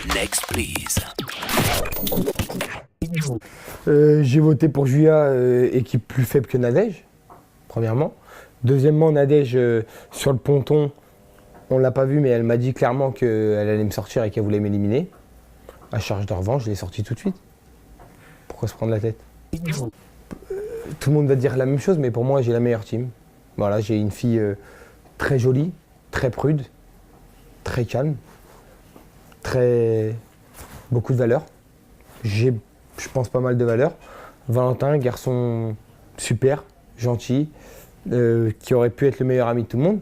Next, please. J'ai voté pour Julia, équipe plus faible que Nadège, premièrement. Deuxièmement, Nadège, sur le ponton, on l'a pas vu, mais elle m'a dit clairement qu'elle allait me sortir et qu'elle voulait m'éliminer. À charge de revanche, je l'ai sortie tout de suite. Pourquoi se prendre la tête? Tout le monde va dire la même chose, mais pour moi, j'ai la meilleure team. Voilà, j'ai une fille très jolie, très prude, très calme, beaucoup de valeurs. J'ai, je pense, pas mal de valeurs. Valentin, garçon super, gentil, qui aurait pu être le meilleur ami de tout le monde.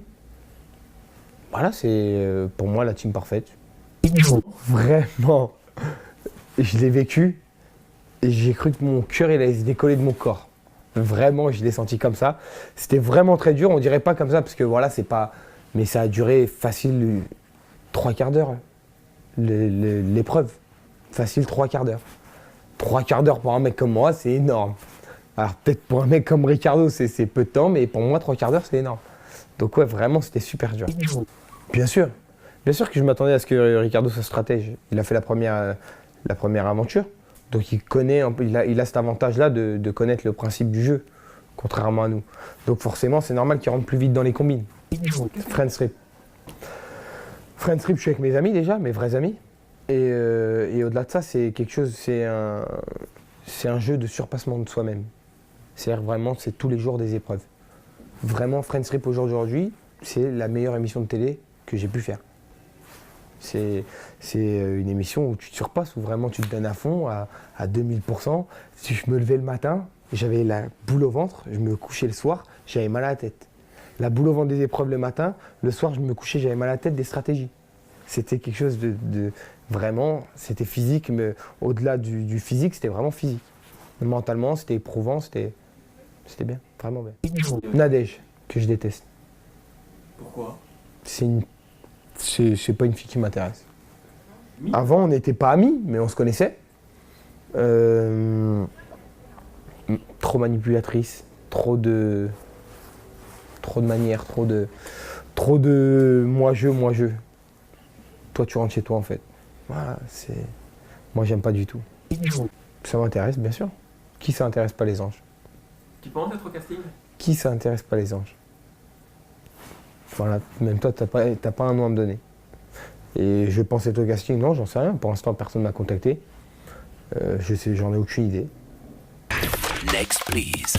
Voilà, c'est pour moi la team parfaite. Vraiment, je l'ai vécu et j'ai cru que mon cœur il allait se décoller de mon corps. Vraiment, je l'ai senti comme ça. C'était vraiment très dur, on dirait pas comme ça parce que voilà, c'est pas. Mais ça a duré facile 3/4 d'heure. L'épreuve. Facile 3/4 d'heure. 3/4 d'heure pour un mec comme moi, c'est énorme. Alors peut-être pour un mec comme Ricardo, c'est peu de temps, mais pour moi, 3/4 d'heure, c'est énorme. Donc ouais, vraiment, c'était super dur. Bien sûr. Bien sûr que je m'attendais à ce que Ricardo soit stratège. Il a fait la première aventure. Donc il connaît, il a cet avantage-là de connaître le principe du jeu, contrairement à nous. Donc forcément, c'est normal qu'il rentre plus vite dans les combines. Friends Rip. Friends Rip, je suis avec mes amis déjà, mes vrais amis. Et au-delà de ça, c'est quelque chose, c'est un jeu de surpassement de soi-même. C'est-à-dire vraiment, c'est tous les jours des épreuves. Vraiment, Friends Rip aujourd'hui, c'est la meilleure émission de télé que j'ai pu faire. C'est une émission où tu te surpasses, où vraiment tu te donnes à fond, à 2000%. Si je me levais le matin, j'avais la boule au ventre, je me couchais le soir, j'avais mal à la tête. La boule au ventre des épreuves le matin, le soir je me couchais, j'avais mal à la tête des stratégies. C'était quelque chose de vraiment, c'était physique, mais au-delà du physique, c'était vraiment physique. Mentalement, c'était éprouvant, c'était bien, vraiment bien. Nadège, que je déteste. Pourquoi? C'est pas une fille qui m'intéresse. Avant, on n'était pas amis, mais on se connaissait. Trop manipulatrice, trop de manières, trop de moi je. Toi, tu rentres chez toi en fait. Voilà, moi, j'aime pas du tout. Ça m'intéresse, bien sûr. Qui ça intéresse pas les anges? Tu penses être au casting? Qui ça intéresse pas les anges? Voilà, même toi, t'as pas un nom à me donner. Et je pense être au casting, non, j'en sais rien. Pour l'instant, personne m'a contacté. J'en ai aucune idée. Next, please.